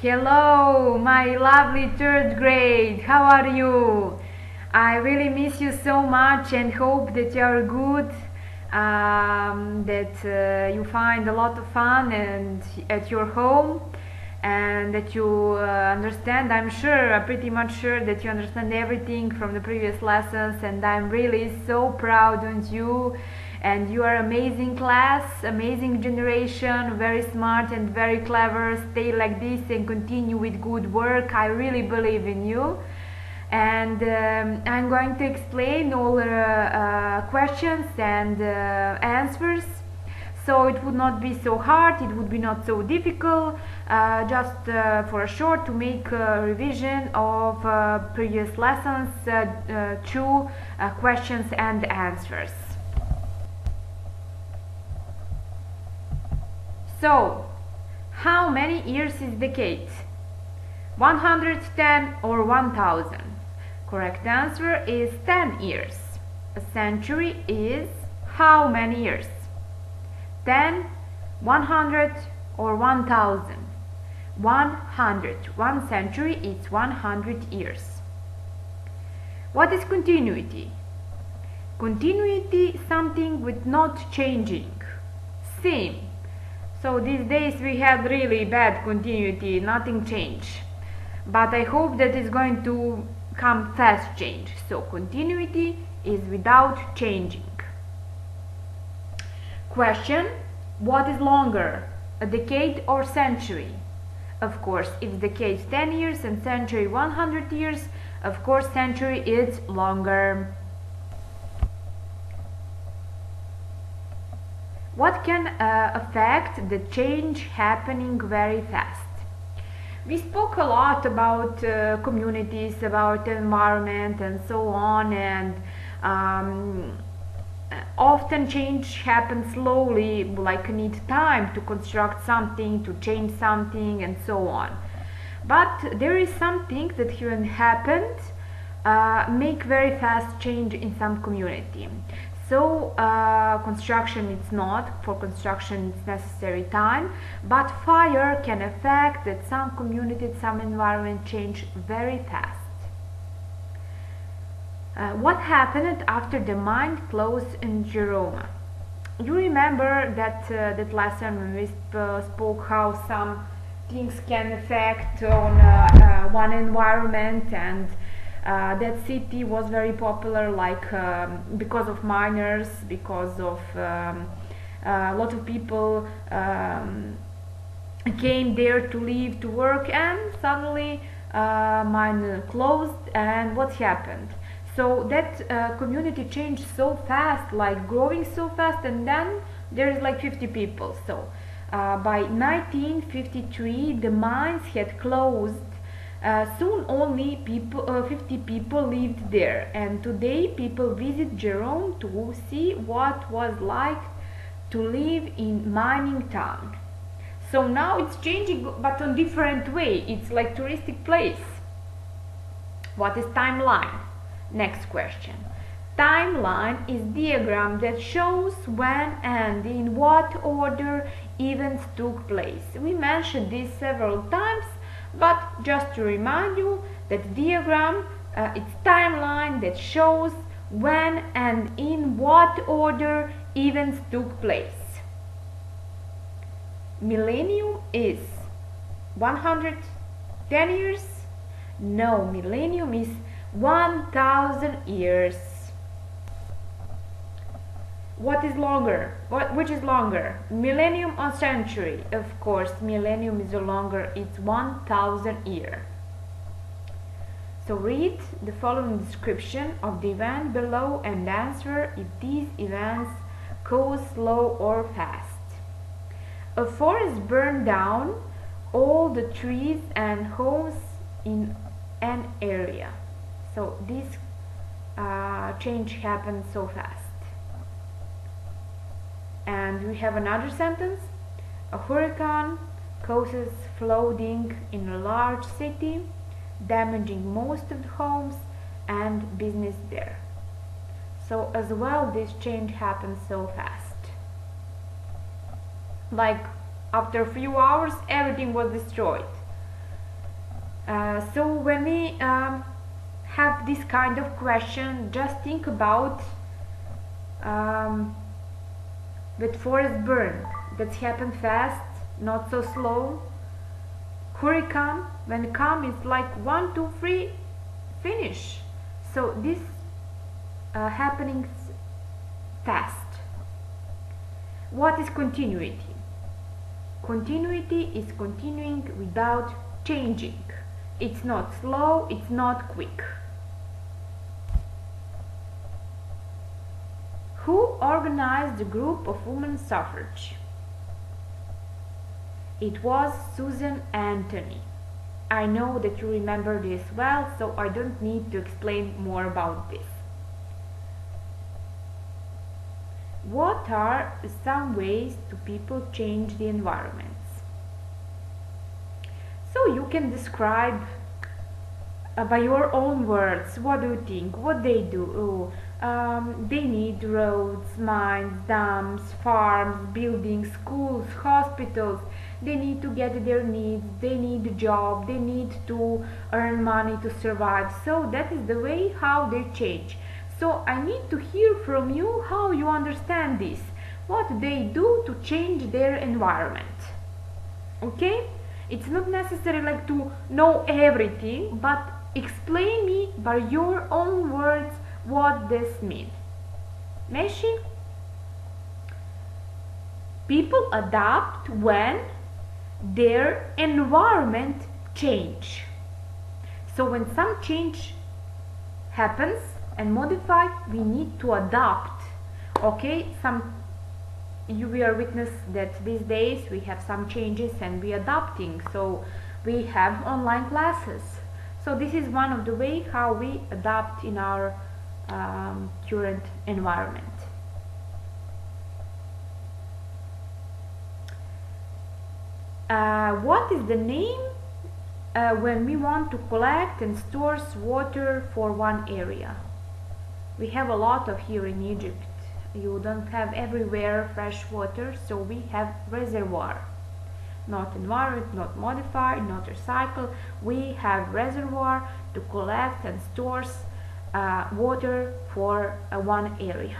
Hello, my lovely third grade. How are you? I really miss you so much and hope that you are good, that you find a lot of fun and at your home, and that you understand. I'm pretty much sure that you understand everything from the previous lessons, and I'm really so proud of you. And you are amazing class, amazing generation, very smart and very clever. Stay like this and continue with good work. I really believe in you. And I'm going to explain all the questions and answers, so it would not be so hard, it would be not so difficult, just for a short to make a revision of previous lessons, two questions and answers. So, how many years is decade? 110 or 1000? Correct answer is 10 years. A century is how many years? 10, 100 or 1000? 100. One century is 100 years. What is continuity? Continuity, something with not changing. Same. So these days we had really bad continuity, nothing changed. But I hope that it's going to come fast change. So continuity is without changing. Question: what is longer, a decade or century? Of course, if decade 10 years and century 100 years, of course century is longer. What can affect the change happening very fast? We spoke a lot about communities, about environment and so on, and often change happens slowly, like need time to construct something, to change something and so on. But there is something that can happen, make very fast change in some community. So construction it's not, for construction it's necessary time, but fire can affect that some community, some environment change very fast. What happened after the mine closed in Jerome? You remember that lesson when we spoke how some things can affect on one environment, and that city was very popular, like because of miners, because of a lot of people came there to live, to work, and suddenly mine closed. And what happened? So that community changed so fast, like growing so fast, and then there is like 50 people. So by 1953 the mines had closed. Soon only 50 people lived there, and today people visit Jerome to see what was like to live in mining town. So now it's changing, but on different way. It's like touristic place. What is timeline? Next question. Timeline is diagram that shows when and in what order events took place. We mentioned this several times, but just to remind you that diagram, it's timeline that shows when and in what order events took place. Millennium is 110 years? No, millennium is 1000 years. What is longer? Which is longer? Millennium or century? Of course, millennium is longer. It's 1000 years. So read the following description of the event below and answer if these events go slow or fast. A forest burned down all the trees and homes in an area. So this change happened so fast. And we have another sentence. A hurricane causes flooding in a large city, damaging most of the homes and business there. So as well, this change happened so fast. Like after a few hours, everything was destroyed. So when we have this kind of question, just think about that forest burn that's happened fast, not so slow. Hurricane, when it comes, it's like 1, 2, 3, finish. So this happening fast. What is continuity? Continuity is continuing without changing. It's not slow, it's not quick. Who organized the group of women's suffrage? It was Susan Anthony. I know that you remember this well, so I don't need to explain more about this. What are some ways to people change the environments? So you can describe by your own words, what do you think, what they do. They need roads, mines, dams, farms, buildings, schools, hospitals. They need to get their needs, they need a job, they need to earn money to survive. So that is the way how they change. So I need to hear from you how you understand this, what they do to change their environment. Okay? It's not necessary like to know everything, but explain me by your own words what this means. ماشي? People adapt when their environment change. So when some change happens and modify, we need to adapt. Okay, we are witness that these days we have some changes and we adapting. So we have online classes. So this is one of the way how we adapt in our current environment. What is the name when we want to collect and store water for one area? We have a lot of here in Egypt. You don't have everywhere fresh water, so we have reservoir. Not environment, not modified, not recycle. We have reservoir to collect and store water for one area.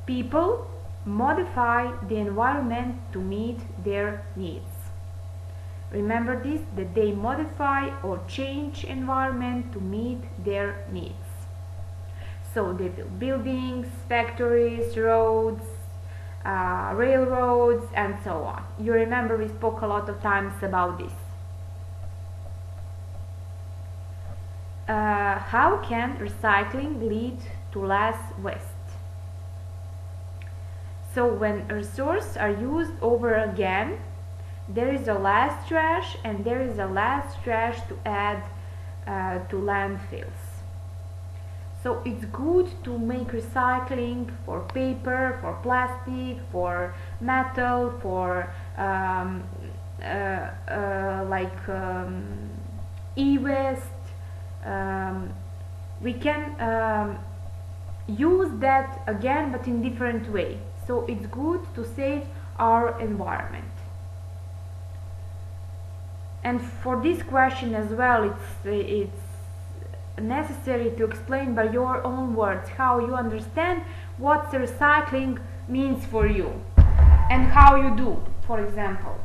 People modify the environment to meet their needs. Remember this, that they modify or change environment to meet their needs. So they build buildings, factories, roads, railroads, and so on. You remember we spoke a lot of times about this. How can recycling lead to less waste? So when resources are used over again, there is a less trash and there is a less trash to add to landfills. So it's good to make recycling for paper, for plastic, for metal, for e-waste. We can use that again, but in different way. So it's good to save our environment. And for this question as well, it's necessary to explain by your own words how you understand what recycling means for you and how you do, for example.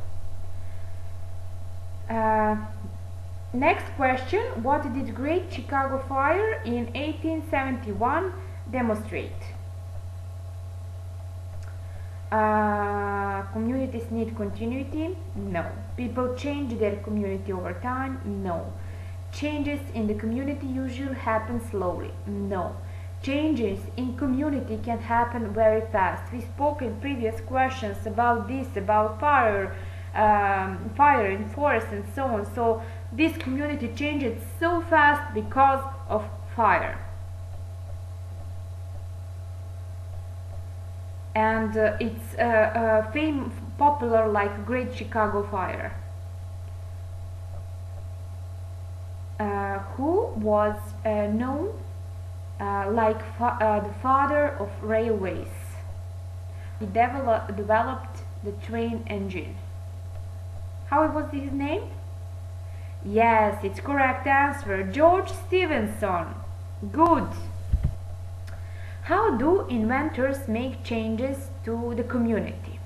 Next question: what did Great Chicago Fire in 1871 demonstrate? Communities need continuity? No. People change their community over time? No. Changes in the community usually happen slowly? No. Changes in community can happen very fast. We spoke in previous questions about this, about fire in forest and so on. So this community changes so fast because of fire. And it's popular like Great Chicago Fire. Who was known like the father of railways? He developed the train engine. How was his name? Yes, it's correct answer. George Stephenson. Good. How do inventors make changes to the community?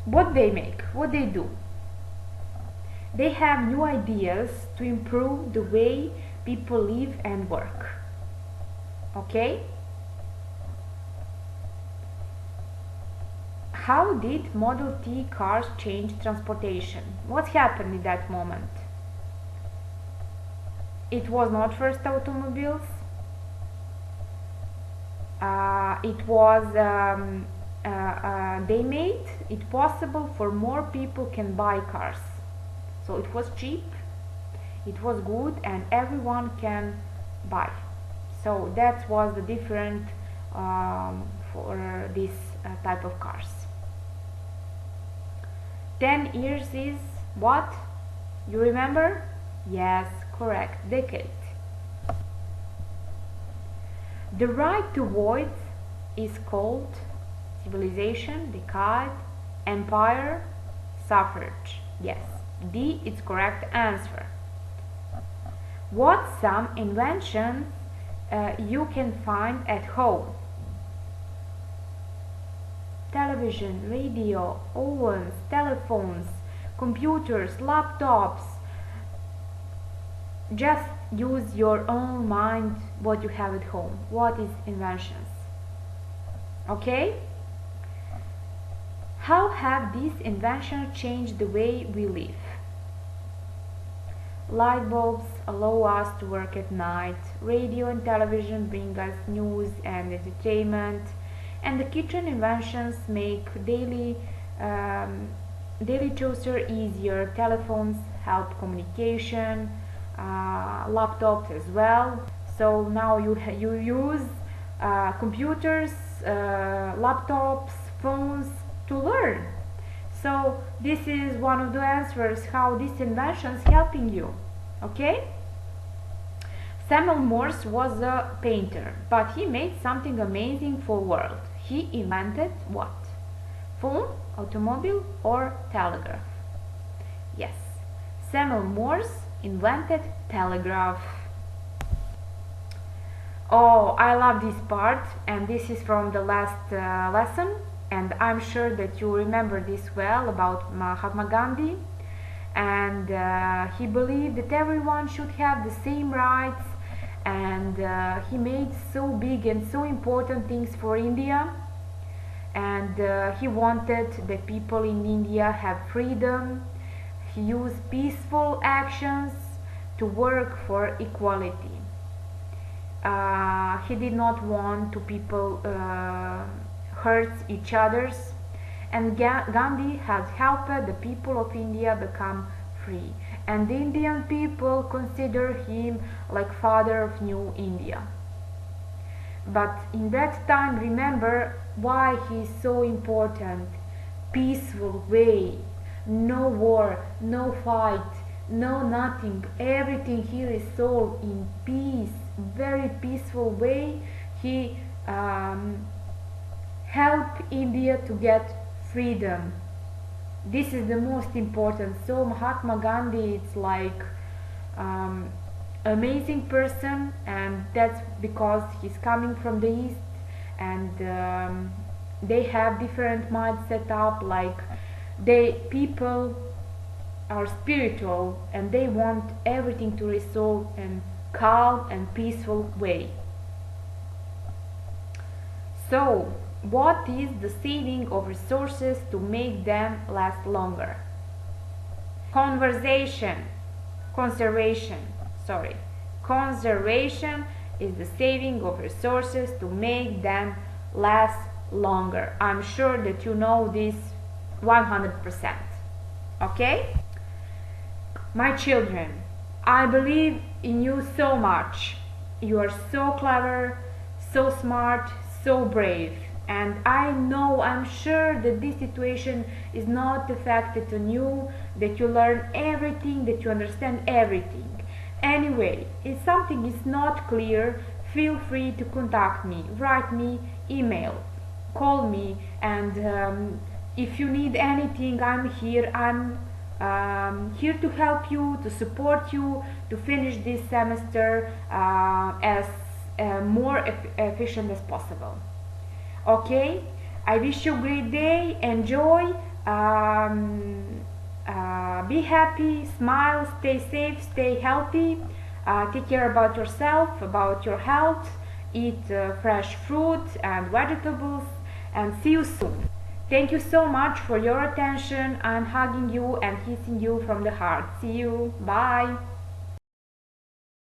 What they make, what they do? They have new ideas to improve the way people live and work. Okay? How did Model T cars change transportation? What happened in that moment? It was not first automobiles. It was they made it possible for more people can buy cars. So it was cheap, it was good, and everyone can buy. So that was the different for this type of cars. 10 years is what? You remember? Yes, correct, decade. The right to vote is called civilization, decade, empire, suffrage. Yes, D is correct answer. What some inventions you can find at home? Television, radio, ovens, telephones, computers, laptops. Just use your own mind what you have at home. What is inventions? Okay? How have these inventions changed the way we live? Light bulbs allow us to work at night. Radio and television bring us news and entertainment. And the kitchen inventions make daily toaster easier. Telephones help communication. Laptops as well. So now you use computers, laptops, phones to learn. So this is one of the answers how this invention is helping you. Okay? Samuel Morse was a painter, but he made something amazing for the world. He invented what? Phone, automobile, or telegraph? Yes, Samuel Morse invented telegraph. Oh, I love this part, and this is from the last lesson, and I'm sure that you remember this well about Mahatma Gandhi. And he believed that everyone should have the same rights, and he made so big and so important things for India, and he wanted that people in India have freedom. He used peaceful actions to work for equality. He did not want to people hurt each others, and Gandhi has helped the people of India become free, and the Indian people consider him like father of new India. But in that time, remember why he is so important. Peaceful way, no war, no fight, no nothing. Everything here is sold in peace, very peaceful way. He helped India to get freedom. This is the most important. So Mahatma Gandhi, it's like amazing person, and that's because he's coming from the East, and they have different mindset up. Like people are spiritual, and they want everything to resolve in calm and peaceful way. So what is the saving of resources to make them last longer? Conservation is the saving of resources to make them last longer. I'm sure that you know this 100%. Okay? My children, I believe in you so much. You are so clever, so smart, so brave. And I'm sure that this situation is not affected on you, that you learn everything, that you understand everything. Anyway, if something is not clear, feel free to contact me, write me email, call me, and if you need anything, I'm here. I'm here to help you, to support you, to finish this semester as more efficient as possible. Okay, I wish you a great day. Enjoy, be happy, smile, stay safe, stay healthy, take care about yourself, about your health, eat fresh fruit and vegetables, and see you soon. Thank you so much for your attention. I'm hugging you and kissing you from the heart. See you. Bye.